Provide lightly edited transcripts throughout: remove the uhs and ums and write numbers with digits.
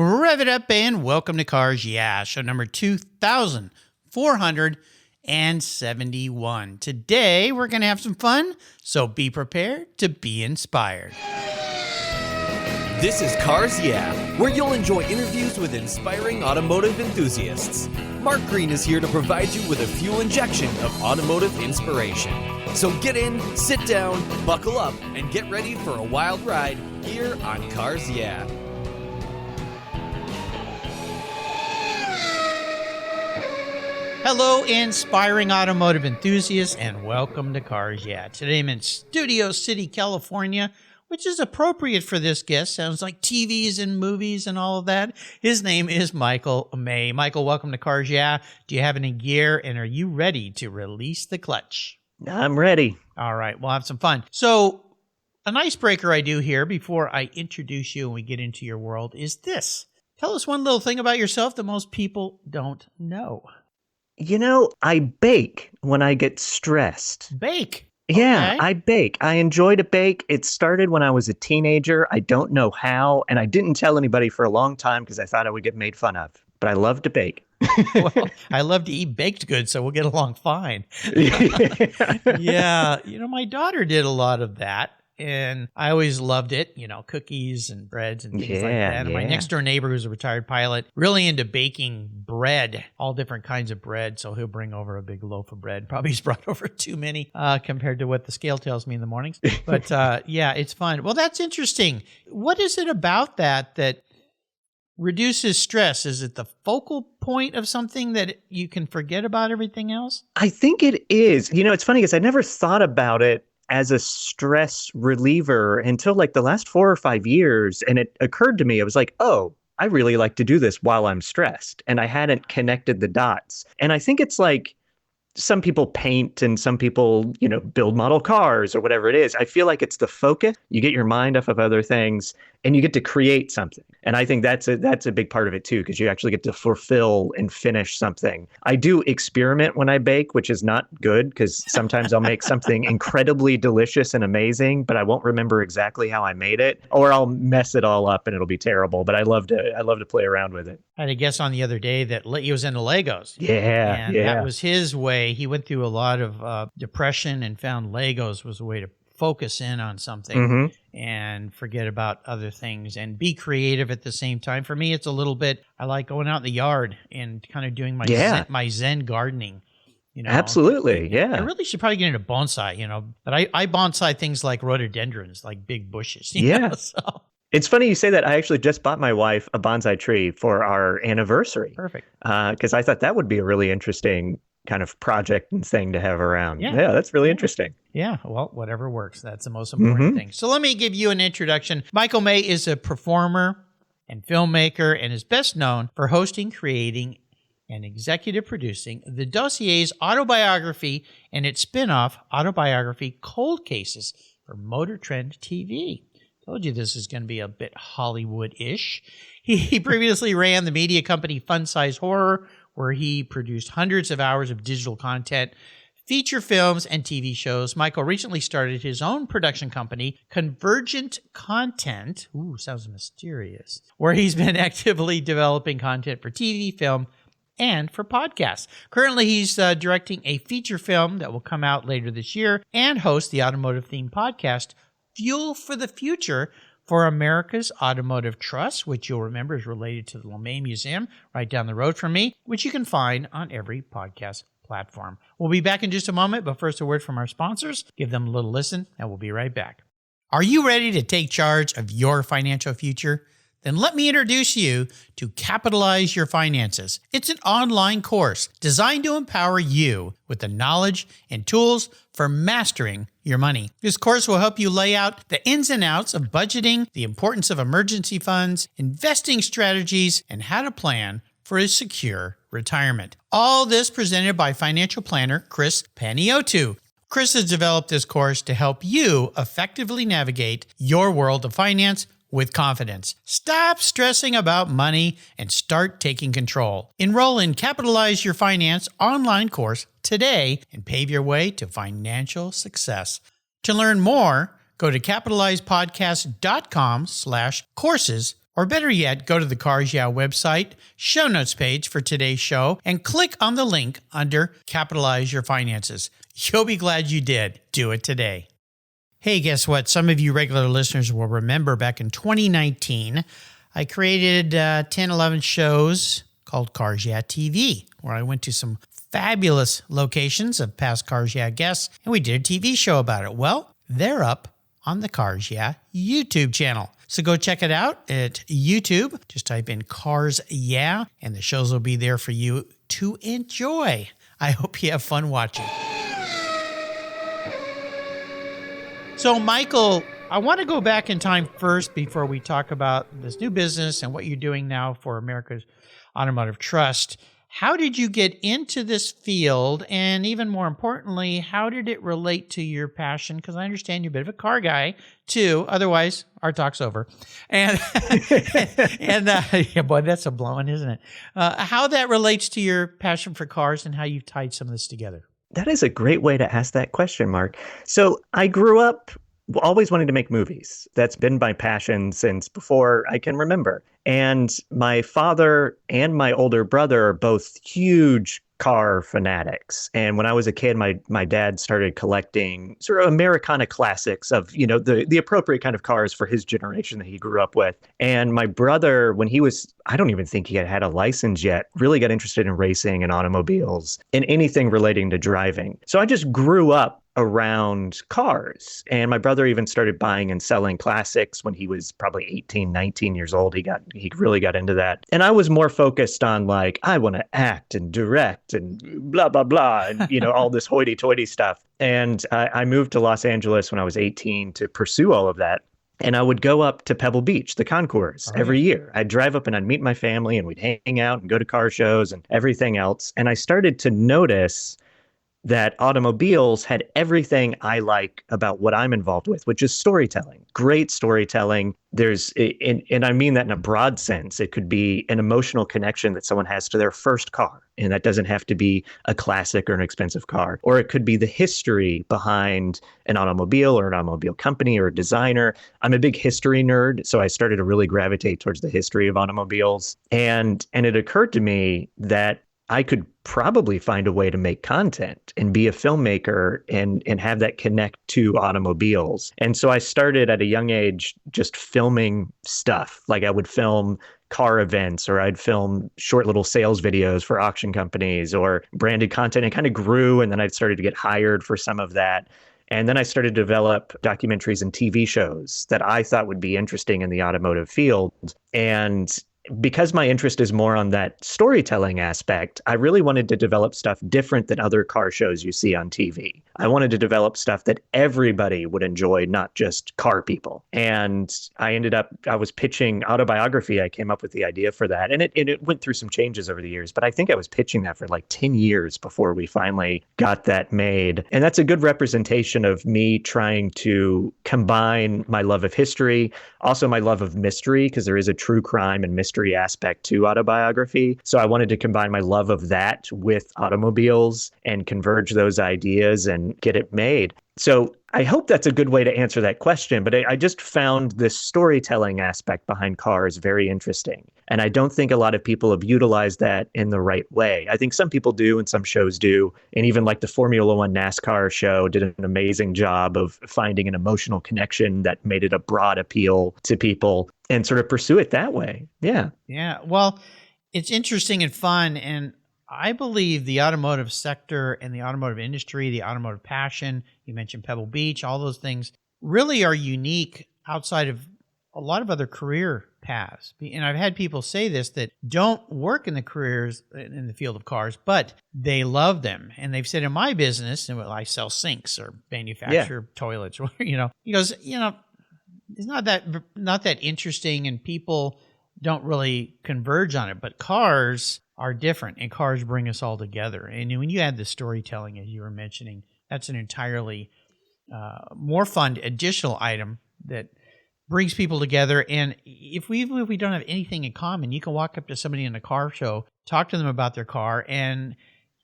Rev it up and welcome to Cars Yeah, show number 2471. Today we're going to have some fun, so be prepared to be inspired. This is Cars Yeah, where you'll enjoy interviews with inspiring automotive enthusiasts. Mark Green is here to provide you with a fuel injection of automotive inspiration. So get in, sit down, buckle up, and get ready for a wild ride here on Cars Yeah. Hello, inspiring automotive enthusiasts, and welcome to Cars Yeah. Today I'm in Studio City, California, which is appropriate for this guest. Sounds like TVs and movies and all of that. His name is Michael May. Michael, welcome to Cars Yeah. Do you have any gear, and are you ready to release the clutch? I'm ready. All right, we'll have some fun. So, an icebreaker I do here before I introduce you and we get into your world is this. Tell us one little thing about yourself that most people don't know. You know, I bake when I get stressed. Bake? Yeah, Okay. I bake. I enjoy to bake. It started when I was a teenager. I don't know how, and I didn't tell anybody for a long time because I thought I would get made fun of. But I love to bake. Well, I love to eat baked goods, so we'll get along fine. Yeah, my daughter did a lot of that, and I always loved it, cookies and breads and things like that. And my next door neighbor, who's a retired pilot, really into baking bread, all different kinds of bread, so he'll bring over a big loaf of bread. Probably he's brought over too many compared to what the scale tells me in the mornings. But yeah, it's fun. Well, that's interesting. What is it about that reduces stress? Is it the focal point of something that you can forget about everything else? I think it is. It's funny because I never thought about it as a stress reliever until like the last 4 or 5 years. And it occurred to me, I was like, oh, I really like to do this while I'm stressed. And I hadn't connected the dots. And I think it's like some people paint and some people, build model cars or whatever it is. I feel like it's the focus. You get your mind off of other things and you get to create something. And I think that's a big part of it too, because you actually get to fulfill and finish something. I do experiment when I bake, which is not good because sometimes I'll make something incredibly delicious and amazing, but I won't remember exactly how I made it, or I'll mess it all up and it'll be terrible. But I love to play around with it. I had a guest on the other day that he was into Legos. Yeah, and that was his way. He went through a lot of depression and found Legos was a way to focus in on something and forget about other things and be creative at the same time. For me, it's a little bit, I like going out in the yard and kind of doing my Zen gardening. Absolutely, yeah. I really should probably get into bonsai, but I bonsai things like rhododendrons, like big bushes. So. It's funny you say that. I actually just bought my wife a bonsai tree for our anniversary. Perfect. Because I thought that would be a really interesting kind of project and thing to have around. Yeah, that's really interesting. Yeah, well, whatever works. That's the most important thing. So let me give you an introduction. Michael May is a performer and filmmaker and is best known for hosting, creating, and executive producing the Dossier's autobiography and its spinoff, Autobiography Cold Cases, for Motor Trend TV. Told you this is going to be a bit Hollywood-ish. He previously ran the media company Fun Size Horror, where he produced hundreds of hours of digital content, feature films, and TV shows. Michael recently started his own production company, Convergent Content. Ooh, sounds mysterious. Where he's been actively developing content for TV, film, and for podcasts. Currently, he's directing a feature film that will come out later this year and host the automotive-themed podcast, Fuel for the Future, for America's Automotive Trust, which you'll remember is related to the LeMay Museum right down the road from me, which you can find on every podcast platform. We'll be back in just a moment, but first a word from our sponsors. Give them a little listen, and we'll be right back. Are you ready to take charge of your financial future? Then let me introduce you to Capitalize Your Finances. It's an online course designed to empower you with the knowledge and tools for mastering your money. This course will help you lay out the ins and outs of budgeting, the importance of emergency funds, investing strategies, and how to plan for a secure retirement. All this presented by financial planner Chris Paniotu. Chris has developed this course to help you effectively navigate your world of finance with confidence. Stop stressing about money and start taking control. Enroll in Capitalize Your Finance online course today and pave your way to financial success. To learn more, go to capitalizepodcast.com/courses Or better yet, go to the Cars Yeah website, show notes page for today's show, and click on the link under Capitalize Your Finances. You'll be glad you did. Do it today. Hey, guess what? Some of you regular listeners will remember back in 2019, I created 10, 11 shows called Cars Yeah TV, where I went to some fabulous locations of past Cars Yeah guests, and we did a TV show about it. Well, they're up on the Cars Yeah YouTube channel. So go check it out at YouTube. Just type in Cars Yeah, and the shows will be there for you to enjoy. I hope you have fun watching. So, Michael, I want to go back in time first before we talk about this new business and what you're doing now for America's Automotive Trust. How did you get into this field? And even more importantly, how did it relate to your passion? Because I understand you're a bit of a car guy, too. Otherwise, our talk's over. And, yeah, boy, that's a blowing, isn't it? How that relates to your passion for cars and how you've tied some of this together. That is a great way to ask that question, Mark. So I grew up always wanting to make movies. That's been my passion since before I can remember. And my father and my older brother are both huge car fanatics. And when I was a kid, my dad started collecting sort of Americana classics of, the appropriate kind of cars for his generation that he grew up with. And my brother, when he was, I don't even think he had a license yet, really got interested in racing and automobiles and anything relating to driving. So I just grew up around cars. And my brother even started buying and selling classics when he was probably 18, 19 years old. He really got into that. And I was more focused on like, I want to act and direct and blah, blah, blah, and, all this hoity-toity stuff. And I moved to Los Angeles when I was 18 to pursue all of that. And I would go up to Pebble Beach, the concours, every year. I'd drive up and I'd meet my family and we'd hang out and go to car shows and everything else. And I started to notice that automobiles had everything I like about what I'm involved with, which is storytelling, great storytelling. And I mean that in a broad sense. It could be an emotional connection that someone has to their first car. And that doesn't have to be a classic or an expensive car. Or it could be the history behind an automobile or an automobile company or a designer. I'm a big history nerd, so I started to really gravitate towards the history of automobiles. And it occurred to me that I could probably find a way to make content and be a filmmaker and have that connect to automobiles. And so I started at a young age just filming stuff. Like I would film car events, or I'd film short little sales videos for auction companies or branded content. It kind of grew, and then I started to get hired for some of that. And then I started to develop documentaries and TV shows that I thought would be interesting in the automotive field. And because my interest is more on that storytelling aspect, I really wanted to develop stuff different than other car shows you see on TV. I wanted to develop stuff that everybody would enjoy, not just car people. And I was pitching Autobiography. I came up with the idea for that. And it went through some changes over the years, but I think I was pitching that for like 10 years before we finally got that made. And that's a good representation of me trying to combine my love of history, also my love of mystery, because there is a true crime and mystery aspect to Autobiography. So I wanted to combine my love of that with automobiles and converge those ideas and get it made. So I hope that's a good way to answer that question, but I just found this storytelling aspect behind cars very interesting. And I don't think a lot of people have utilized that in the right way. I think some people do and some shows do. And even like the Formula One NASCAR show did an amazing job of finding an emotional connection that made it a broad appeal to people and sort of pursue it that way. Yeah. Yeah. Well, it's interesting and fun. And I believe the automotive sector and the automotive industry, the automotive passion, you mentioned Pebble Beach, all those things really are unique outside of a lot of other career paths. And I've had people say this that don't work in the careers in the field of cars, but they love them. And they've said in my business, and I sell sinks or manufacture toilets, he goes, it's not that interesting and people don't really converge on it, but cars are different and cars bring us all together. And when you add the storytelling, as you were mentioning, that's an entirely more fun additional item that brings people together. And if we don't have anything in common, you can walk up to somebody in a car show, talk to them about their car, and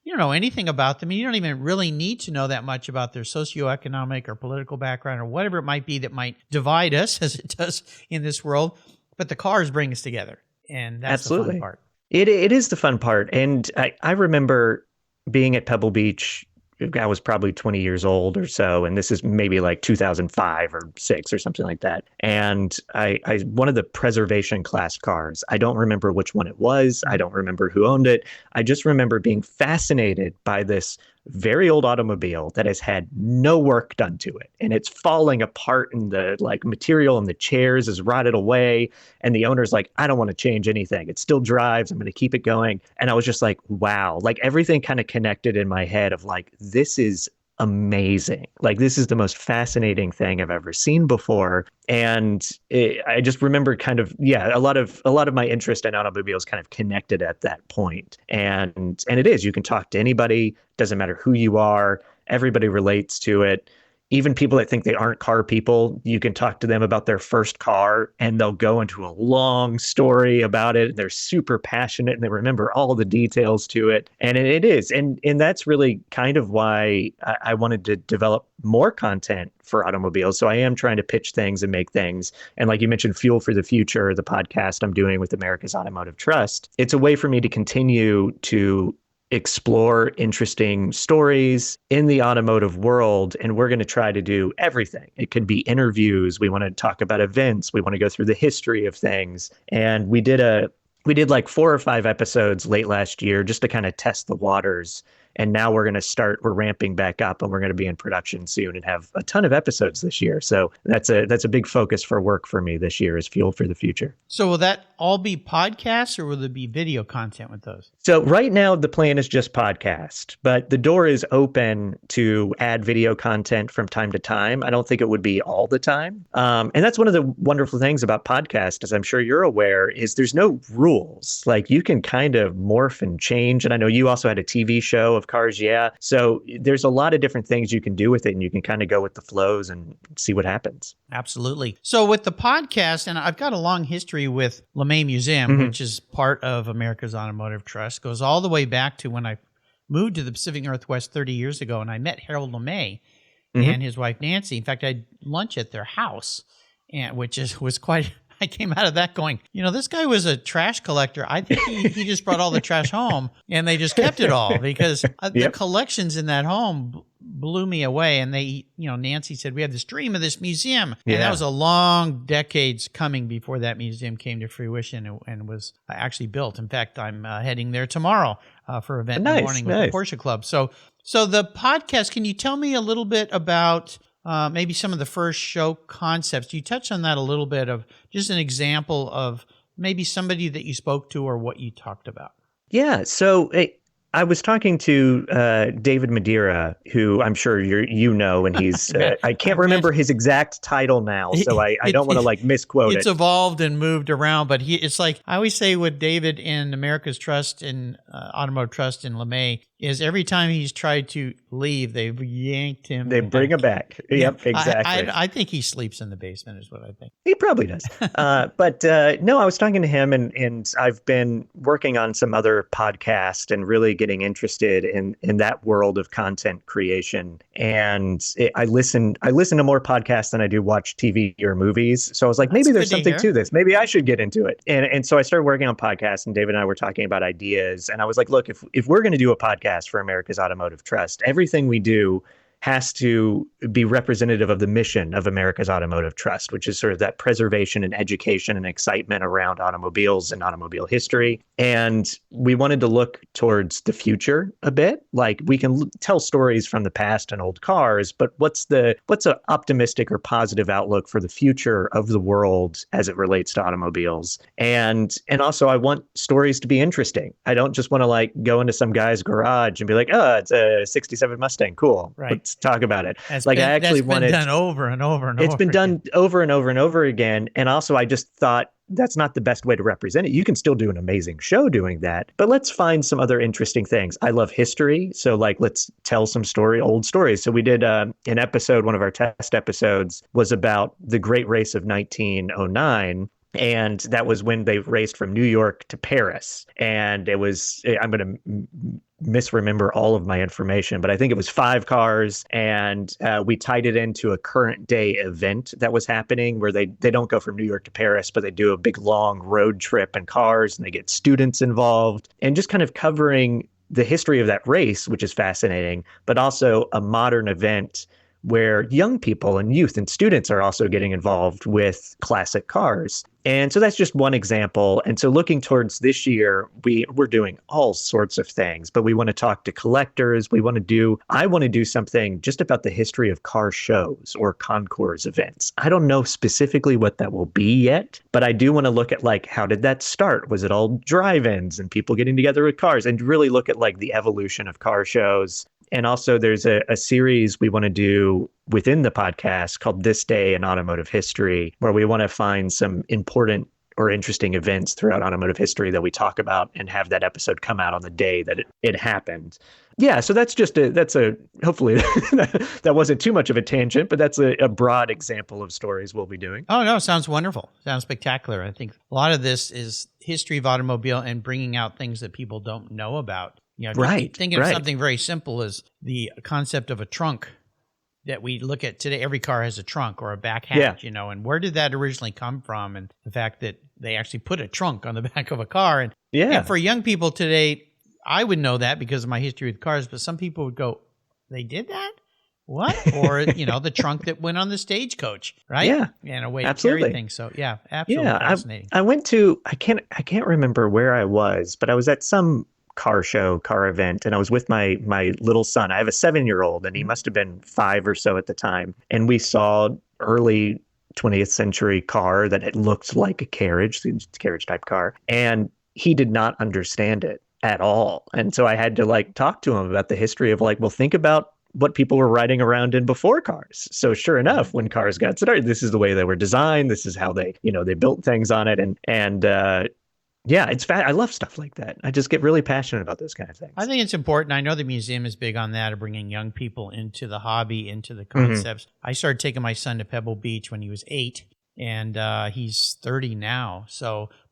you don't know anything about them. You don't even really need to know that much about their socioeconomic or political background or whatever it might be that might divide us as it does in this world. But the cars bring us together, and that's Absolutely. the fun part. It is the fun part. And I remember being at Pebble Beach. I was probably 20 years old or so, and this is maybe like 2005 or 6 or something like that. And I one of the preservation class cars, I don't remember which one it was. I don't remember who owned it. I just remember being fascinated by this very old automobile that has had no work done to it, and it's falling apart, and the like material in the chairs is rotted away, and the owner's like, I don't want to change anything, it still drives, I'm going to keep it going. And I was just like, wow, like everything kind of connected in my head of like, this is amazing. Like, this is the most fascinating thing I've ever seen before. And I just remember kind of, a lot of my interest in automobiles kind of connected at that point. And it is, you can talk to anybody, doesn't matter who you are, everybody relates to it. Even people that think they aren't car people, you can talk to them about their first car and they'll go into a long story about it. They're super passionate and they remember all the details to it. And it is. And that's really kind of why I wanted to develop more content for automobiles. So I am trying to pitch things and make things. And like you mentioned, Fuel for the Future, the podcast I'm doing with America's Automotive Trust, it's a way for me to continue to explore interesting stories in the automotive world. And we're going to try to do everything. It could be interviews. We want to talk about events. We want to go through the history of things. And we did like 4 or 5 episodes late last year just to kind of test the waters. And now we're ramping back up, and we're going to be in production soon and have a ton of episodes this year. So that's a big focus for work for me this year, is Fuel for the Future. So will that all be podcasts, or will there be video content with those? So right now the plan is just podcast, but the door is open to add video content from time to time. I don't think it would be all the time. And that's one of the wonderful things about podcast, as I'm sure you're aware, is there's no rules. Like, you can kind of morph and change. And I know you also had a TV show of Cars Yeah. So there's a lot of different things you can do with it, and you can kind of go with the flows and see what happens. Absolutely. So with the podcast, and I've got a long history with LeMay Museum, which is part of America's Automotive Trust, goes all the way back to when I moved to the Pacific Northwest 30 years ago, and I met Harold LeMay and his wife Nancy. In fact, I had lunch at their house, and was quite. I came out of that going, this guy was a trash collector. I think he just brought all the trash home, and they just kept it all, because the collections in that home blew me away. And they, Nancy said, we have this dream of this museum. And that was a long decades coming before that museum came to fruition and was actually built. In fact, I'm heading there tomorrow for an event in the morning with the Porsche Club. So the podcast, can you tell me a little bit about maybe some of the first show concepts? You touched on that a little bit, of just an example of maybe somebody that you spoke to or what you talked about. Yeah. So I was talking to David Madeira, who I'm sure you know, and he's I can't remember his exact title now, so I don't want to misquote it. It's evolved and moved around, but it's like I always say with David in America's Trust and Automotive Trust in LeMay, is every time he's tried to leave, they've yanked him. They bring him back. Yep, exactly. I think he sleeps in the basement, is what I think. He probably does. But no, I was talking to him, and I've been working on some other podcast and really getting interested in that world of content creation. And I listen to more podcasts than I do watch TV or movies. So I was like, maybe there's something to this. Maybe I should get into it. And so I started working on podcasts, and David and I were talking about ideas. And I was like, look, if we're going to do a podcast for America's Automotive Trust, everything we do has to be representative of the mission of America's Automotive Trust, which is sort of that preservation and education and excitement around automobiles and automobile history. And we wanted to look towards the future a bit. Like, we can tell stories from the past and old cars, but what's an optimistic or positive outlook for the future of the world as it relates to automobiles? And also, I want stories to be interesting. I don't just want to go into some guy's garage and be like, oh, it's a 67 Mustang. Cool. Right. Let's talk about it. That's been done over and over and over. It's been done over and over and over again. And also, I just thought that's not the best way to represent it. You can still do an amazing show doing that, but let's find some other interesting things. I love history. So let's tell some old stories. So we did an episode, one of our test episodes was about the Great Race of 1909. And that was when they raced from New York to Paris. And it was, I'm going to misremember all of my information, but I think it was 5 cars. And we tied it into a current day event that was happening where they don't go from New York to Paris, but they do a big long road trip in cars and they get students involved and just kind of covering the history of that race, which is fascinating, but also a modern event where young people and youth and students are also getting involved with classic cars. And so that's just one example. And so looking towards this year, we're doing all sorts of things, but we want to talk to collectors. I want to do something just about the history of car shows or concours events. I don't know specifically what that will be yet, but I do want to look at like, how did that start? Was it all drive-ins and people getting together with cars, and really look at like the evolution of car shows. And also there's a series we want to do within the podcast called This Day in Automotive History, where we want to find some important or interesting events throughout automotive history that we talk about and have that episode come out on the day that it happened. Yeah, so hopefully that wasn't too much of a tangent, but that's a broad example of stories we'll be doing. Oh, no, sounds wonderful. Sounds spectacular. I think a lot of this is history of automobile and bringing out things that people don't know about. You know, right. Thinking of something very simple as the concept of a trunk that we look at today. Every car has a trunk or a back hatch, you know, and where did that originally come from? And the fact that they actually put a trunk on the back of a car. And for young people today, I would know that because of my history with cars, but some people would go, they did that? What? Or, you know, the trunk that went on the stagecoach, right? Yeah. And a way to carry things. So yeah, absolutely fascinating. I went to, I can't remember where I was, but I was at some car event, and I was with my little son. I have a 7-year-old, and he must have been 5 or so at the time. And we saw early 20th century car that it looked like a carriage type car. And he did not understand it at all. And so I had to like talk to him about the history of like, well, think about what people were riding around in before cars. So sure enough, when cars got started, this is the way they were designed. This is how they built things on it. And yeah, it's I love stuff like that. I just get really passionate about those kind of things. I think it's important. I know the museum is big on that, of bringing young people into the hobby, into the concepts. I started taking my son to Pebble Beach when he was 8, and he's 30 now.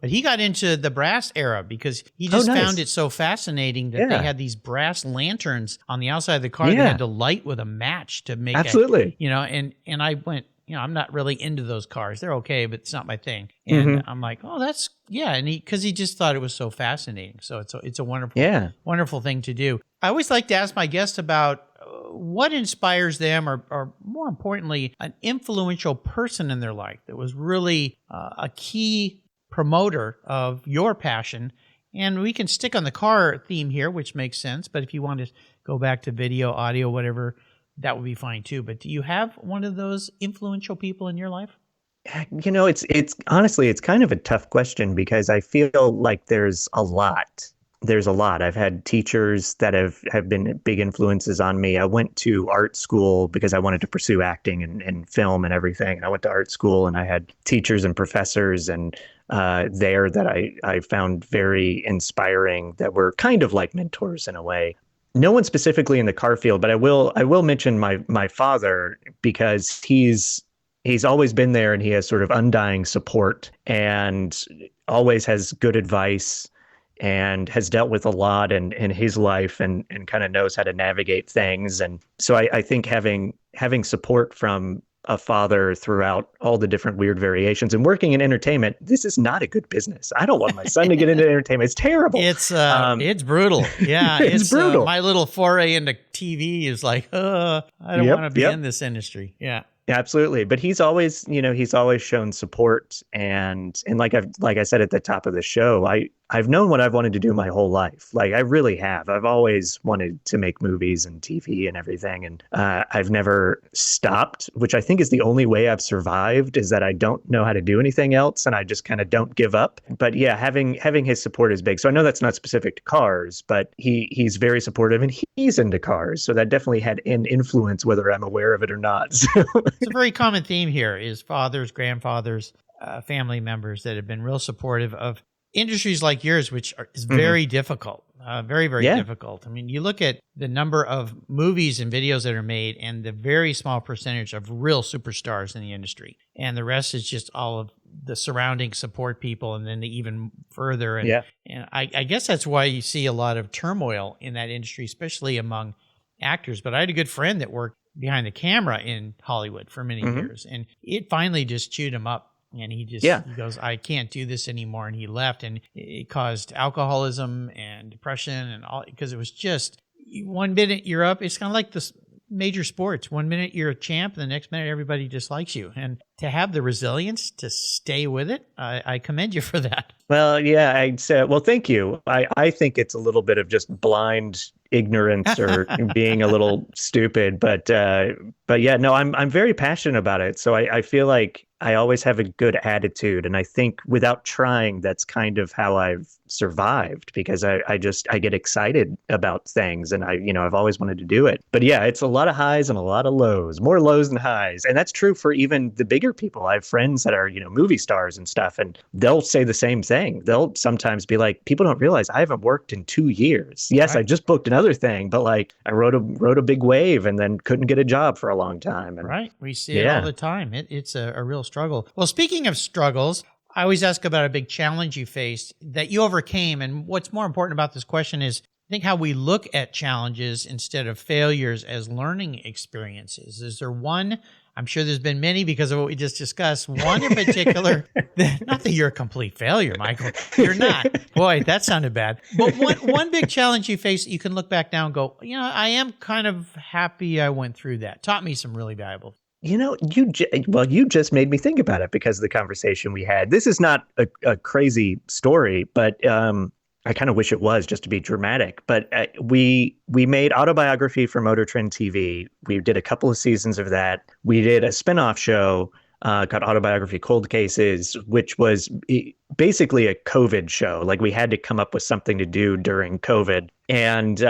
But he got into the brass era because he just found it so fascinating that they had these brass lanterns on the outside of the car that had to light with a match to make Absolutely. And I went, I'm not really into those cars. They're okay, but it's not my thing. And I'm like, oh, that's, and because he just thought it was so fascinating. So it's a wonderful thing to do. I always like to ask my guests about what inspires them, or more importantly, an influential person in their life that was really a key promoter of your passion. And we can stick on the car theme here, which makes sense. But if you want to go back to video, audio, whatever, that would be fine too. But do you have one of those influential people in your life? It's honestly, it's kind of a tough question because I feel like there's a lot. I've had teachers that have been big influences on me. I went to art school because I wanted to pursue acting and film and everything. And I went to art school and I had teachers and professors and there that I found very inspiring, that were kind of like mentors in a way. No one specifically in the car field, but I will mention my father, because he's always been there and he has sort of undying support and always has good advice and has dealt with a lot in his life and kind of knows how to navigate things. And so I think having support from a father throughout all the different weird variations, and working in entertainment, this is not a good business. I don't want my son to get into entertainment. It's terrible. It's brutal. Yeah, it's brutal. My little foray into TV is like, I don't want to be in this industry. Yeah. Absolutely. But he's always shown support. And like I said at the top of the show, I've known what I've wanted to do my whole life. Like I really have. I've always wanted to make movies and TV and everything. And I've never stopped, which I think is the only way I've survived, is that I don't know how to do anything else. And I just kind of don't give up. But yeah, having his support is big. So I know that's not specific to cars, but he's very supportive and he's into cars. So that definitely had an influence, whether I'm aware of it or not. So. It's a very common theme here is fathers, grandfathers, family members that have been real supportive of industries like yours, which is very difficult, very, very difficult. I mean, you look at the number of movies and videos that are made and the very small percentage of real superstars in the industry. And the rest is just all of the surrounding support people and then even further. And, Yeah. and I guess that's why you see a lot of turmoil in that industry, especially among actors. But I had a good friend that worked behind the camera in Hollywood for many years, and it finally just chewed him up. And he goes, I can't do this anymore. And he left, and it caused alcoholism and depression and all, because it was just 1 minute you're up. It's kind of like this major sports. 1 minute you're a champ, and the next minute everybody dislikes you. And to have the resilience to stay with it, I commend you for that. Well, yeah, I'd say, well, thank you. I think it's a little bit of just blind ignorance or being a little stupid, but yeah, no, I'm very passionate about it. So I feel like I always have a good attitude, and I think without trying, that's kind of how I've survived, because I get excited about things, and I've always wanted to do it. But yeah, it's a lot of highs and a lot of lows, more lows than highs, and that's true for even the bigger people. I have friends that are movie stars and stuff, and they'll say the same thing. They'll sometimes be like, people don't realize I haven't worked in 2 years. Yes, right. I just booked another thing, but like I rode a big wave and then couldn't get a job for a long time. And, right, we see it all the time. It's a real struggle. Well, speaking of struggles, I always ask about a big challenge you faced that you overcame. And what's more important about this question is, I think, how we look at challenges instead of failures as learning experiences. Is there one? I'm sure there's been many because of what we just discussed. One in particular, not that you're a complete failure, Michael. You're not. Boy, that sounded bad. But one big challenge you face that you can look back now and go, I am kind of happy I went through that. Taught me some really valuable. You just made me think about it because of the conversation we had. This is not a crazy story, but I kind of wish it was, just to be dramatic. But we made Autobiography for Motor Trend TV. We did a couple of seasons of that. We did a spinoff show called Autobiography Cold Cases, which was basically a COVID show. Like, we had to come up with something to do during COVID. And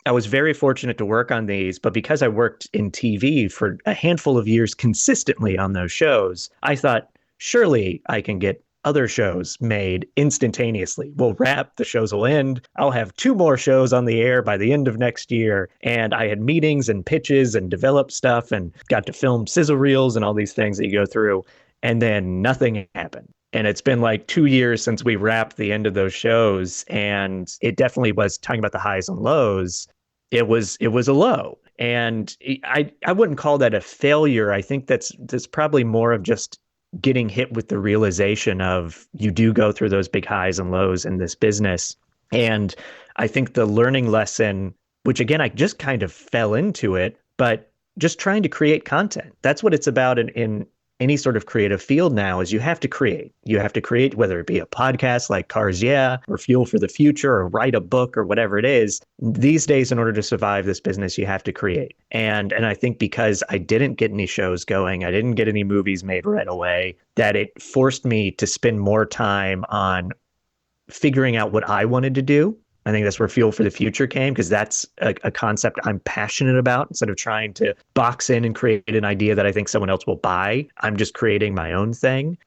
I was very fortunate to work on these, but because I worked in TV for a handful of years consistently on those shows, I thought, surely I can get other shows made instantaneously. We'll wrap, the shows will end. I'll have 2 more shows on the air by the end of next year. And I had meetings and pitches and developed stuff and got to film sizzle reels and all these things that you go through. And then nothing happened. And it's been like 2 years since we wrapped the end of those shows. And it definitely was, talking about the highs and lows, it was a low. And I wouldn't call that a failure. I think that's probably more of just getting hit with the realization of, you do go through those big highs and lows in this business. And I think the learning lesson, which again, I just kind of fell into it, but just trying to create content. That's what it's about in any sort of creative field now, is you have to create. You have to create, whether it be a podcast like Cars Yeah, or Fuel for the Future, or write a book, or whatever it is. These days, in order to survive this business, you have to create. And I think because I didn't get any shows going, I didn't get any movies made right away, that it forced me to spend more time on figuring out what I wanted to do. I think that's where Fuel for the Future came, because that's a concept I'm passionate about. Instead of trying to box in and create an idea that I think someone else will buy, I'm just creating my own thing.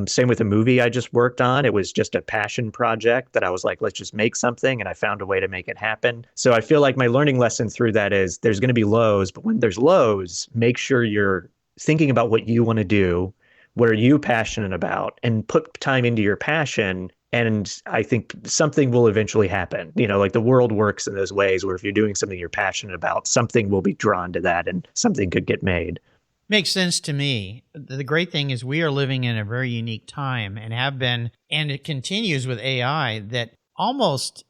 Same with a movie I just worked on. It was just a passion project that I was like, let's just make something. And I found a way to make it happen. So I feel like my learning lesson through that is, there's going to be lows, but when there's lows, make sure you're thinking about what you want to do, what are you passionate about, and put time into your passion. And I think something will eventually happen. Like the world works in those ways where if you're doing something you're passionate about, something will be drawn to that and something could get made. Makes sense to me. The great thing is we are living in a very unique time, and have been, and it continues with AI, that almost,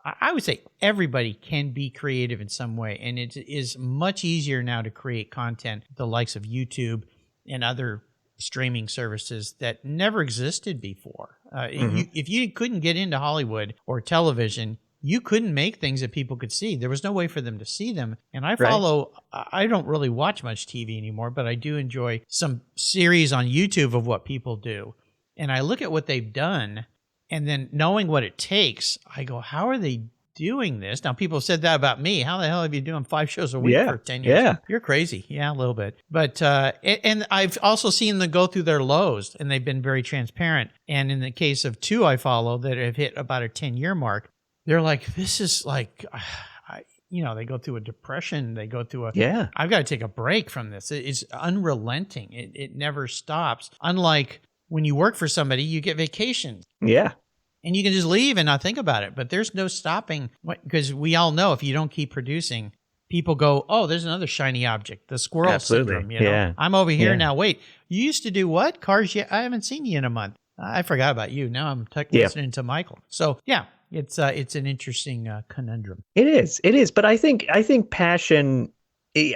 I would say, everybody can be creative in some way. And it is much easier now to create content, the likes of YouTube and other streaming services that never existed before. If you couldn't get into Hollywood or television, you couldn't make things that people could see. There was no way for them to see them. And I follow, I don't really watch much TV anymore, but I do enjoy some series on YouTube of what people do. And I look at what they've done, and then knowing what it takes, I go, how are they doing this? Now, people said that about me. How the hell have you doing 5 shows a week for 10 years? Yeah. You're crazy. Yeah, a little bit. But, and I've also seen them go through their lows, and they've been very transparent. And in the case of 2 I follow that have hit about a 10-year mark, they're like, this is like, they go through a depression. They go through I've got to take a break from this. It's unrelenting. It never stops. Unlike when you work for somebody, you get vacation. Yeah. And you can just leave and not think about it. But there's no stopping, because we all know if you don't keep producing, people go, oh, there's another shiny object, the squirrel syndrome. You know? Yeah. I'm over here now. Wait, you used to do what? Cars? Yeah, I haven't seen you in a month. I forgot about you. Now I'm listening to Michael. So yeah, it's an interesting conundrum. It is. But I think passion.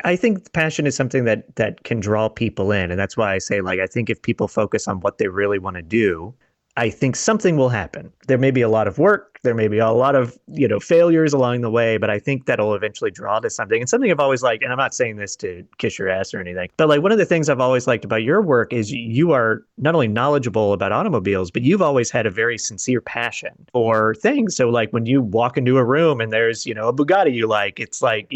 I think passion is something that can draw people in, and that's why I say, like, I think if people focus on what they really want to do, I think something will happen. There may be a lot of work. There may be a lot of, failures along the way, but I think that'll eventually draw to something. And something I've always liked, and I'm not saying this to kiss your ass or anything, but like one of the things I've always liked about your work is you are not only knowledgeable about automobiles, but you've always had a very sincere passion for things. So like when you walk into a room and there's, a Bugatti you like, it's like,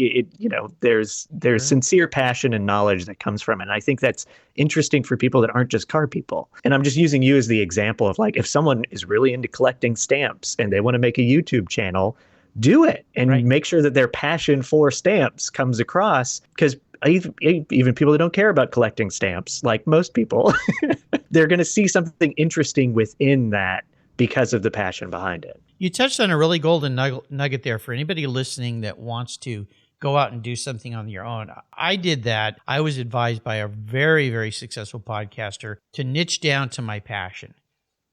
there's sincere passion and knowledge that comes from it. And I think that's interesting for people that aren't just car people. And I'm just using you as the example of, like, if someone is really into collecting stamps and they want to make a YouTube channel, do it and make sure that their passion for stamps comes across, because even people that don't care about collecting stamps, like most people, they're going to see something interesting within that because of the passion behind it. You touched on a really golden nugget there for anybody listening that wants to go out and do something on your own. I did that. I was advised by a very, very successful podcaster to niche down to my passion.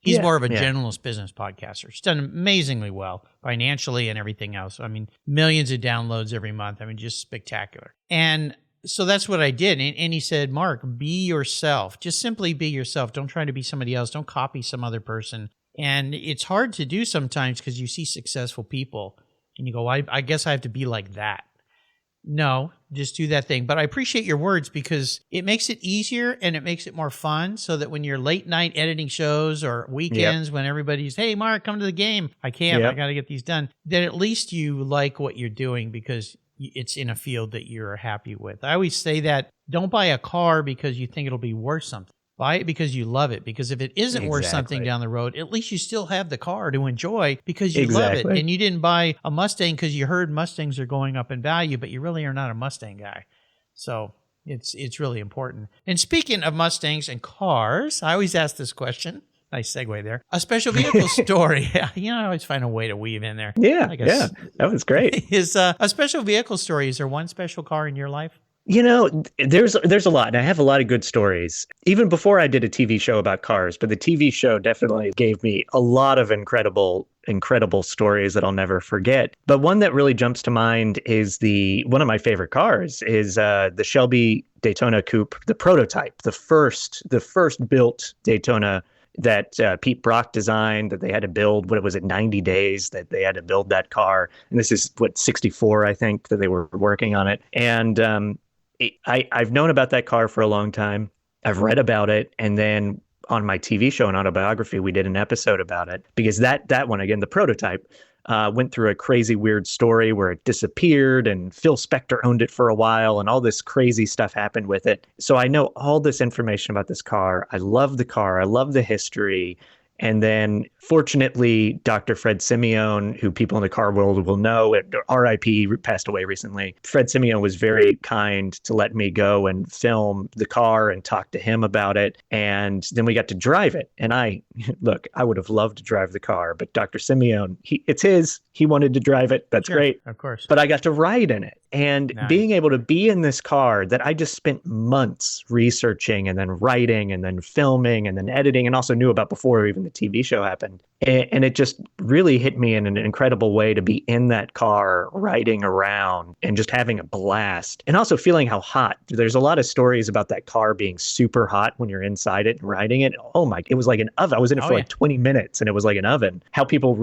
He's more of a generalist business podcaster. He's done amazingly well financially and everything else. I mean, millions of downloads every month. I mean, just spectacular. And so that's what I did. And he said, Mark, be yourself. Just simply be yourself. Don't try to be somebody else. Don't copy some other person. And it's hard to do sometimes because you see successful people and you go, I guess I have to be like that. No, just do that thing. But I appreciate your words because it makes it easier and it makes it more fun, so that when you're late night editing shows or weekends when everybody's, hey, Mark, come to the game. I can't. I got to get these done. Then at least you like what you're doing because it's in a field that you're happy with. I always say that don't buy a car because you think it'll be worth something. Buy it because you love it. Because if it isn't worth something down the road, at least you still have the car to enjoy because you love it. And you didn't buy a Mustang because you heard Mustangs are going up in value, but you really are not a Mustang guy. So it's really important. And speaking of Mustangs and cars, I always ask this question. Nice segue there. A special vehicle story. I always find a way to weave in there. Yeah, that was great. Is a special vehicle story. Is there one special car in your life? There's a lot, and I have a lot of good stories. Even before I did a TV show about cars, but the TV show definitely gave me a lot of incredible stories that I'll never forget. But one that really jumps to mind is one of my favorite cars is the Shelby Daytona Coupe, the prototype, the first built Daytona that Pete Brock designed, that they had to build, 90 days that they had to build that car. And this is 64, I think, that they were working on it. And I've known about that car for a long time. I've read about it. And then on my TV show and Autobiography, we did an episode about it because that one, again, the prototype, went through a crazy, weird story where it disappeared and Phil Spector owned it for a while and all this crazy stuff happened with it. So I know all this information about this car. I love the car. I love the history. And then, fortunately, Dr. Fred Simeone, who people in the car world will know, R.I.P., passed away recently. Fred Simeone was very kind to let me go and film the car and talk to him about it. And then we got to drive it. And I would have loved to drive the car, but Dr. Simeone, it's his. He wanted to drive it. That's great. Of course. But I got to ride in it. And being able to be in this car that I just spent months researching and then writing and then filming and then editing and also knew about before even the TV show happened. And it just really hit me in an incredible way to be in that car riding around and just having a blast and also feeling how hot. There's a lot of stories about that car being super hot when you're inside it and riding it. Oh my, it was like an oven. I was in it for like 20 minutes and it was like an oven. How people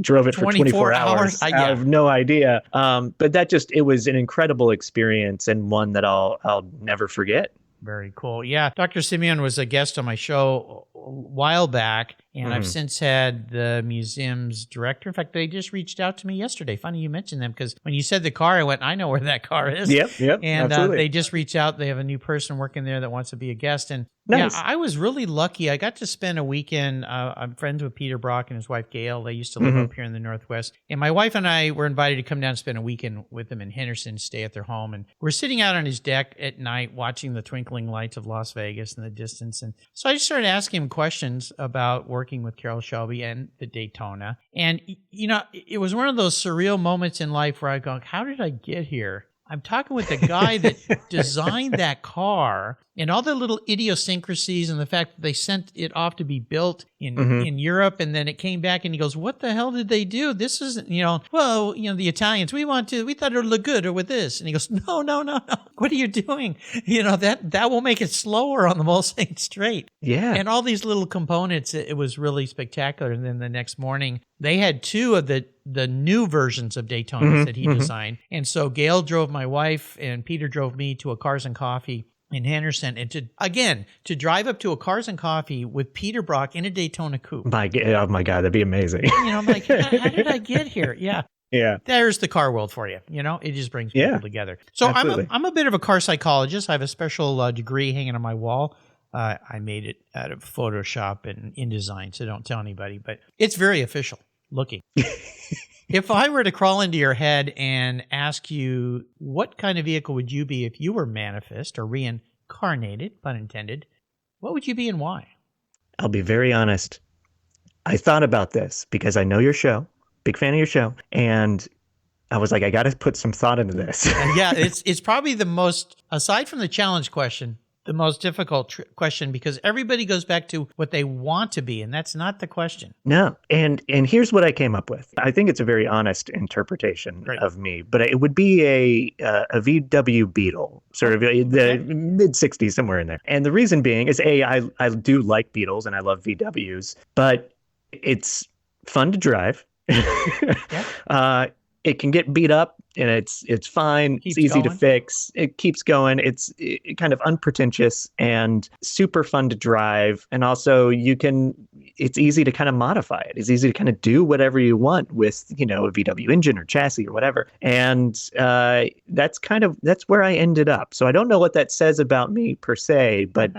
drove it for 24 hours. I have no idea. But it was an incredible experience and one that I'll never forget. Very cool. Yeah. Dr. Simeone was a guest on my show a while back, and I've since had the museum's director. In fact, they just reached out to me yesterday. Funny you mentioned them because when you said the car, I went, I know where that car is. Yep. And they just reached out. They have a new person working there that wants to be a guest. And nice. I was really lucky. I got to spend a weekend. I'm friends with Peter Brock and his wife, Gail. They used to live up here in the Northwest. And my wife and I were invited to come down and spend a weekend with them in Henderson, stay at their home. And we're sitting out on his deck at night watching the twinkling lights of Las Vegas in the distance. And so I just started asking him questions about working with Carroll Shelby and the Daytona. And, it was one of those surreal moments in life where I go, how did I get here? I'm talking with the guy that designed that car and all the little idiosyncrasies and the fact that they sent it off to be built in Europe and then it came back and he goes, what the hell did they do? This isn't, the Italians, we thought it would look good or with this. And he goes, no. What are you doing? That will make it slower on the Mulsanne straight. Yeah. And all these little components, it was really spectacular. And then the next morning, they had two of the new versions of Daytonas that he designed. And so Gail drove my wife and Peter drove me to a Cars and Coffee in Henderson. And to drive up to a Cars and Coffee with Peter Brock in a Daytona coupe. Oh my God, that'd be amazing. I'm like, how did I get here? Yeah. Yeah. There's the car world for you. It just brings people together. So I'm a bit of a car psychologist. I have a special degree hanging on my wall. I made it out of Photoshop and InDesign, so don't tell anybody, but it's very official looking. If I were to crawl into your head and ask you, what kind of vehicle would you be if you were manifest or reincarnated, pun intended, what would you be and why? I'll be very honest. I thought about this because I know your show, big fan of your show, and I was like, I got to put some thought into this. Yeah, it's probably the most, aside from the challenge question, the most difficult question because everybody goes back to what they want to be, and that's not the question. No, and here's what I came up with. I think it's a very honest interpretation of me, but it would be a VW Beetle, sort of the mid 60s, somewhere in there. And the reason being is I do like Beetles and I love VWs, but it's fun to drive. It can get beat up and it's fine. It's easy to fix. It keeps going. It's kind of unpretentious and super fun to drive. And also it's easy to kind of modify it. It's easy to kind of do whatever you want with, a VW engine or chassis or whatever. And that's where I ended up. So I don't know what that says about me per se, but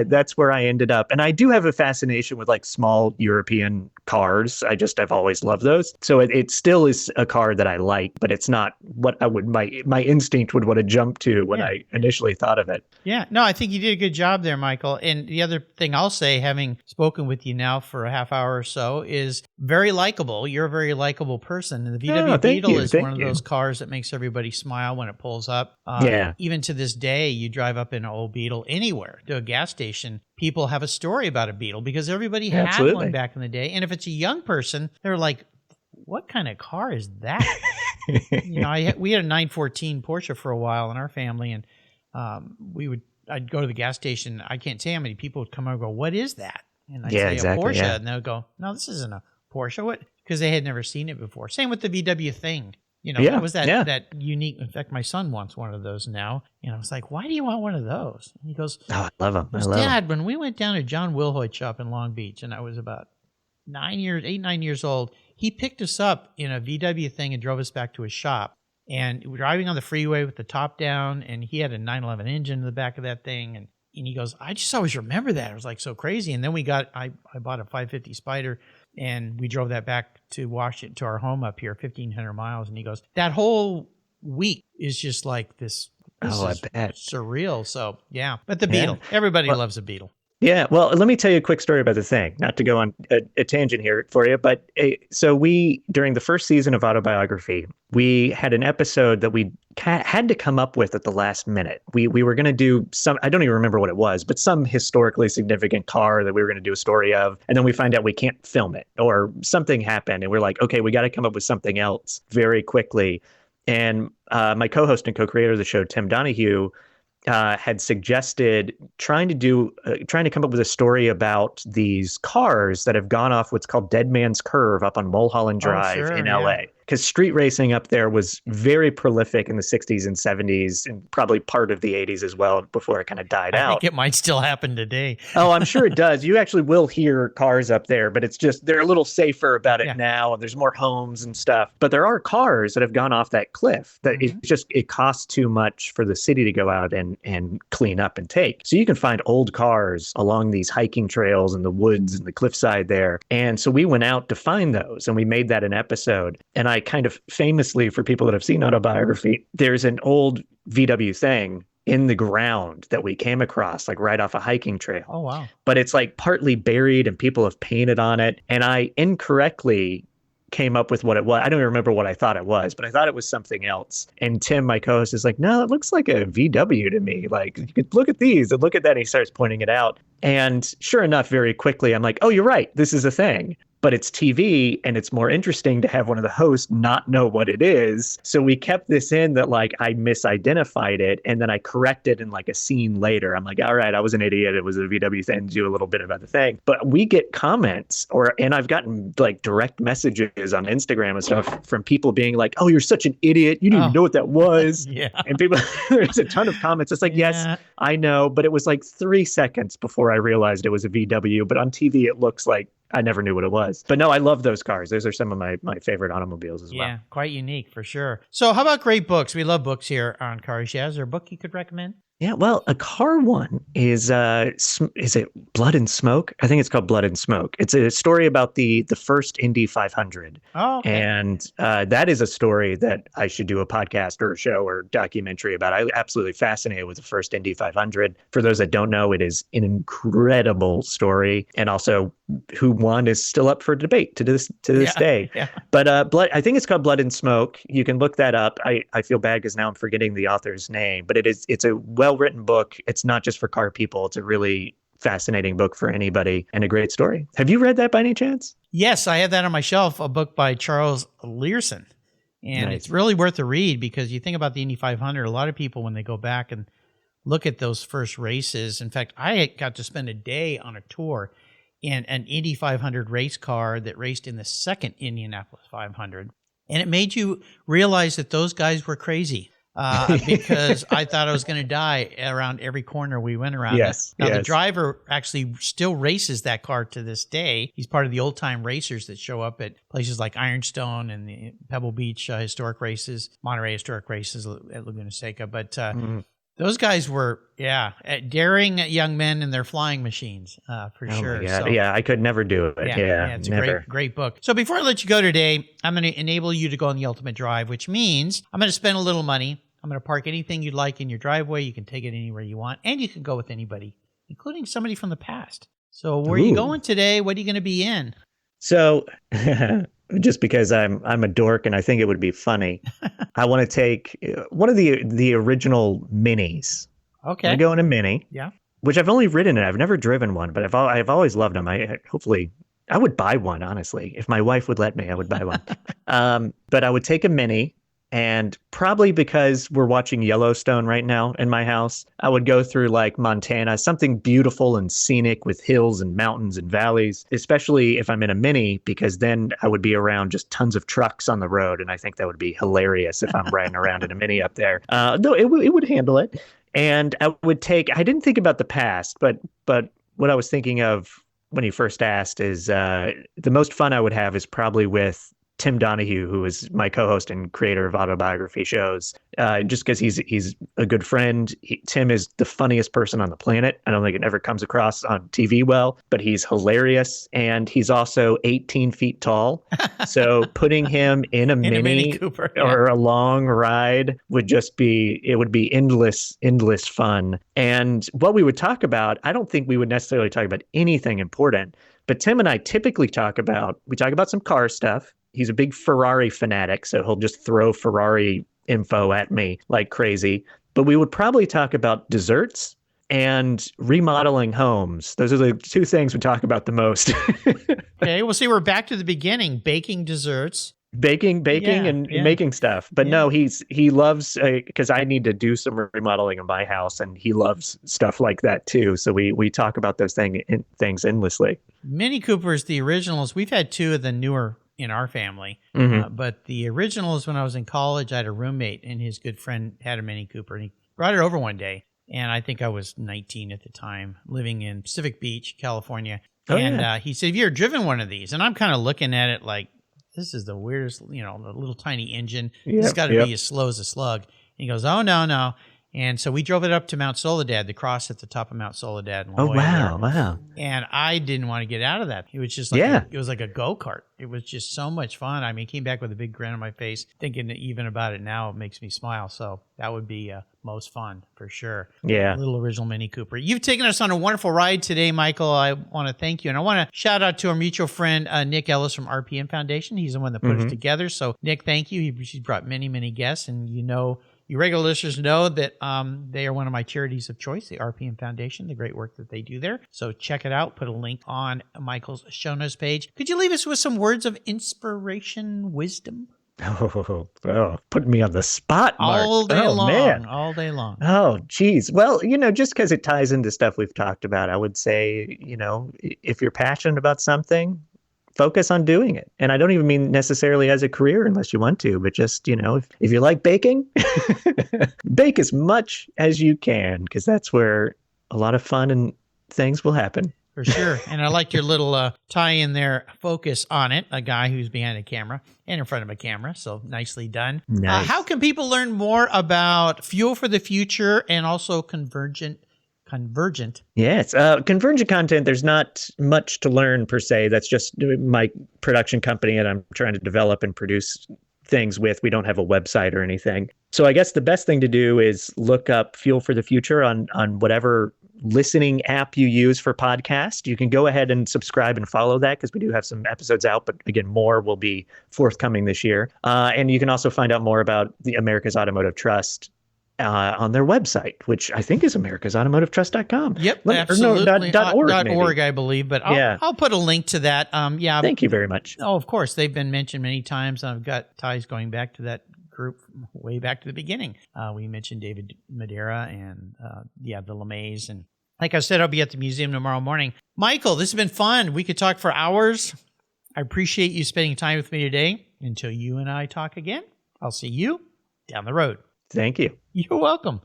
that's where I ended up. And I do have a fascination with like small European cars. I've always loved those. So it still is a car that I like, but it's not what I would, my instinct would want to jump to when I initially thought of it. Yeah, no, I think you did a good job there, Michael. And the other thing I'll say, having spoken with you now for a half hour or so, is very likable. You're a very likable person. And the VW Beetle is one of those cars that makes everybody smile when it pulls up. Even to this day, you drive up in an old Beetle anywhere to a gas station, people have a story about a Beetle because everybody had one back in the day. And if it's a young person, they're like, what kind of car is that? We had a 914 Porsche for a while in our family, and I'd go to the gas station. I can't say how many people would come over and go, what is that? And I'd say a Porsche, and they'll go, no, this isn't a Porsche. What? Because they had never seen it before. Same with the VW thing. It was that unique. In fact, my son wants one of those now. I was like, why do you want one of those? And he goes, oh, I love them. Dad, when we went down to John Wilhoit's shop in Long Beach, and I was about 9 years old, he picked us up in a VW thing and drove us back to his shop. And we were driving on the freeway with the top down, and he had a 911 engine in the back of that thing. And he goes, I just always remember that. It was like so crazy. And then I bought a 550 Spider, and we drove that back to Washington, to our home up here, 1,500 miles. And he goes, that whole week is just like this. I bet. Surreal. So, yeah. But the Beetle, everybody loves a Beetle. Yeah, well, let me tell you a quick story about the thing, not to go on a tangent here for you, but so during the first season of Autobiography, we had an episode that we had to come up with at the last minute. We were going to do I don't even remember what it was, but some historically significant car that we were going to do a story of, and then we find out we can't film it, or something happened, and we're like, okay, we got to come up with something else very quickly. And my co-host and co-creator of the show, Tim Donahue, had suggested trying to come up with a story about these cars that have gone off what's called Dead Man's Curve up on Mulholland Drive in LA. Because street racing up there was very prolific in the 60s and 70s, and probably part of the 80s as well, before it kind of died out. I think it might still happen today. Oh, I'm sure it does. You actually will hear cars up there, but it's just they're a little safer about it now, and there's more homes and stuff. But there are cars that have gone off that cliff that it costs too much for the city to go out and clean up and take. So you can find old cars along these hiking trails in the woods and the cliffside there. And so we went out to find those, and we made that an episode. And I kind of famously, for people that have seen Autobiography, there's an old VW thing in the ground that we came across, like right off a hiking trail. Oh, wow. But it's like partly buried and people have painted on it. And I incorrectly came up with what it was. I don't even remember what I thought it was, but I thought it was something else. And Tim, my co-host, is like, no, it looks like a VW to me. Like, you could look at these and look at that. And he starts pointing it out. And sure enough, very quickly, I'm like, oh, you're right. This is a thing. But it's TV, and it's more interesting to have one of the hosts not know what it is. So we kept this in that, like, I misidentified it, and then I corrected in like a scene later. I'm like, all right, I was an idiot. It was a VW thing, do a little bit about the thing. But we get comments, and I've gotten like direct messages on Instagram and stuff from people being like, oh, you're such an idiot. You didn't even know what that was. Yeah. And people, there's a ton of comments. It's like, yes, I know, but it was like 3 seconds before I realized it was a VW. But on TV, it looks like I never knew what it was. But no, I love those cars. Those are some of my favorite automobiles as well. Yeah, quite unique for sure. So how about great books? We love books here on Cars. Yeah, is there a book you could recommend? Yeah, well, a car one is it Blood and Smoke? I think it's called Blood and Smoke. It's a story about the first Indy 500. Oh, okay. And that is a story that I should do a podcast or a show or documentary about. I'm absolutely fascinated with the first Indy 500. For those that don't know, it is an incredible story, and also who won is still up for debate to this day. Yeah. But I think it's called Blood and Smoke. You can look that up. I feel bad because now I'm forgetting the author's name, but it's a well-written book. It's not just for car people. It's a really fascinating book for anybody and a great story. Have you read that by any chance? Yes, I have that on my shelf, a book by Charles Learson. And Nice. It's really worth a read because you think about the Indy 500, a lot of people, when they go back and look at those first races. In fact, I got to spend a day on a tour in an Indy 500 race car that raced in the second Indianapolis 500. And it made you realize that those guys were crazy. Because I thought I was going to die around every corner we went around. Yes. Now, the driver actually still races that car to this day. He's part of the old-time racers that show up at places like Ironstone and the Pebble Beach historic races, Monterey historic races at Laguna Seca. But those guys were, daring young men in their flying machines, for sure. Yeah, so, yeah, I could never do it. Yeah, it's never. a great book. So before I let you go today, I'm going to enable you to go on the ultimate drive, which means I'm going to spend a little money. I'm going to park anything you'd like in your driveway. You can take it anywhere you want, and you can go with anybody, including somebody from the past. So where are you going today? What are you going to be in? So just because I'm a dork and I think it would be funny, I want to take one of the original minis. Okay. I go in a mini. Yeah. Which I've only ridden it. I've never driven one, but I've always loved them. I would buy one, honestly. If my wife would let me, I would buy one. But I would take a mini. And probably because we're watching Yellowstone right now in my house, I would go through like Montana, something beautiful and scenic with hills and mountains and valleys, especially if I'm in a mini, because then I would be around just tons of trucks on the road. And I think that would be hilarious if I'm riding around in a mini up there. Though it would handle it. And I didn't think about the past, but what I was thinking of when you first asked is the most fun I would have is probably with Tim Donahue, who is my co-host and creator of autobiography shows, just because he's a good friend. Tim is the funniest person on the planet. I don't think it ever comes across on TV well, but he's hilarious. And he's also 18 feet tall. So putting him in a Mini Cooper or a long ride would be endless fun. And what we would talk about, I don't think we would necessarily talk about anything important, but Tim and I typically talk about some car stuff. He's a big Ferrari fanatic, so he'll just throw Ferrari info at me like crazy. But we would probably talk about desserts and remodeling homes. Those are the two things we talk about the most. Okay, well, see, we're back to the beginning, baking desserts. Baking and making stuff. But no, he loves, because I need to do some remodeling in my house, and he loves stuff like that too. So we talk about those things endlessly. Mini Coopers, the originals, we've had two of the newer in our family. But the originals, when I was in college, I had a roommate and his good friend had a Mini Cooper, and he brought it over one day. And I think I was 19 at the time, living in Pacific Beach, California. He said, have you ever driven one of these? And I'm kind of looking at it like, this is the weirdest, the little tiny engine. It's got to be as slow as a slug. And he goes, oh, no. And so we drove it up to Mount Soledad, the cross at the top of Mount Soledad. Oh, wow. And I didn't want to get out of that. It was just like it was like a go-kart. It was just so much fun. I mean, came back with a big grin on my face, thinking that even about it now, it makes me smile. So that would be most fun for sure. Yeah. A little original Mini Cooper. You've taken us on a wonderful ride today, Michael. I want to thank you. And I want to shout out to our mutual friend, Nick Ellis from RPM Foundation. He's the one that put us together. So Nick, thank you. He's brought many, many guests. And you regular listeners know that they are one of my charities of choice, the RPM Foundation, the great work that they do there. So check it out. Put a link on Michael's show notes page. Could you leave us with some words of inspiration, wisdom? Oh, putting me on the spot, Mark. All day long. Man. All day long. Oh, geez. Well, just because it ties into stuff we've talked about, I would say, if you're passionate about something, focus on doing it. And I don't even mean necessarily as a career unless you want to, but just, if you like baking, bake as much as you can, because that's where a lot of fun and things will happen. For sure. And I like your little tie in there, focus on it, a guy who's behind a camera and in front of a camera. So nicely done. Nice. How can people learn more about Fuel for the Future and also Convergent? Yes. Convergent Content, there's not much to learn per se. That's just my production company that I'm trying to develop and produce things with. We don't have a website or anything. So I guess the best thing to do is look up Fuel for the Future on whatever listening app you use for podcast. You can go ahead and subscribe and follow that because we do have some episodes out, but again, more will be forthcoming this year. And you can also find out more about the America's Automotive Trust on their website, which I think is americasautomotivetrust.com. Yep, absolutely. .org, I believe, but I'll put a link to that. Thank you very much. Oh, of course. They've been mentioned many times. I've got ties going back to that group way back to the beginning. We mentioned David Madeira and the LeMays. And like I said, I'll be at the museum tomorrow morning. Michael, this has been fun. We could talk for hours. I appreciate you spending time with me today. Until you and I talk again, I'll see you down the road. Thank you. You're welcome.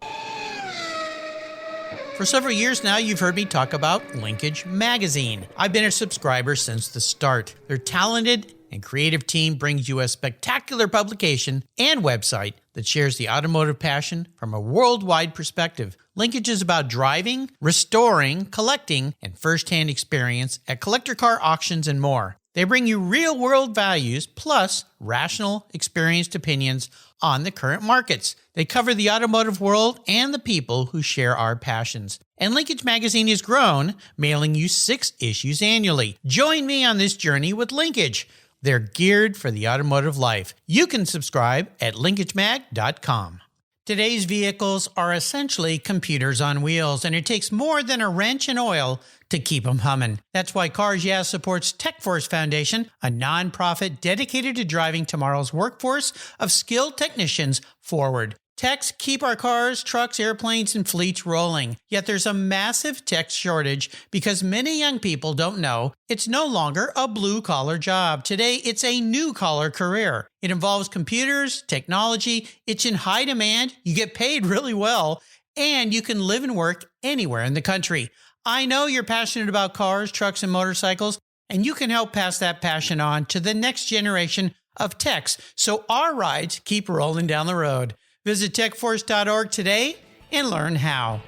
For several years now, you've heard me talk about Linkage Magazine. I've been a subscriber since the start. Their talented and creative team brings you a spectacular publication and website that shares the automotive passion from a worldwide perspective. Linkage is about driving, restoring, collecting, and first-hand experience at collector car auctions and more. They bring you real-world values plus rational, experienced opinions on the current markets. They cover the automotive world and the people who share our passions. And Linkage Magazine has grown, mailing you 6 issues annually. Join me on this journey with Linkage. They're geared for the automotive life. You can subscribe at linkagemag.com. Today's vehicles are essentially computers on wheels, and it takes more than a wrench and oil to keep them humming. That's why Cars Yeah supports TechForce Foundation, a nonprofit dedicated to driving tomorrow's workforce of skilled technicians forward. Techs keep our cars, trucks, airplanes, and fleets rolling. Yet there's a massive tech shortage because many young people don't know it's no longer a blue-collar job. Today, it's a new-collar career. It involves computers, technology, it's in high demand, you get paid really well, and you can live and work anywhere in the country. I know you're passionate about cars, trucks, and motorcycles, and you can help pass that passion on to the next generation of techs so our rides keep rolling down the road. Visit techforce.org today and learn how.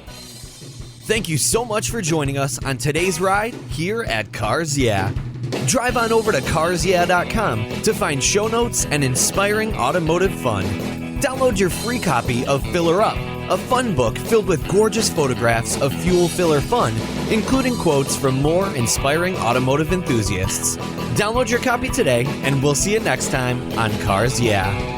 Thank you so much for joining us on today's ride here at Cars Yeah. Drive on over to carsyeah.com to find show notes and inspiring automotive fun. Download your free copy of Filler Up, a fun book filled with gorgeous photographs of fuel filler fun, including quotes from more inspiring automotive enthusiasts. Download your copy today, and we'll see you next time on Cars Yeah.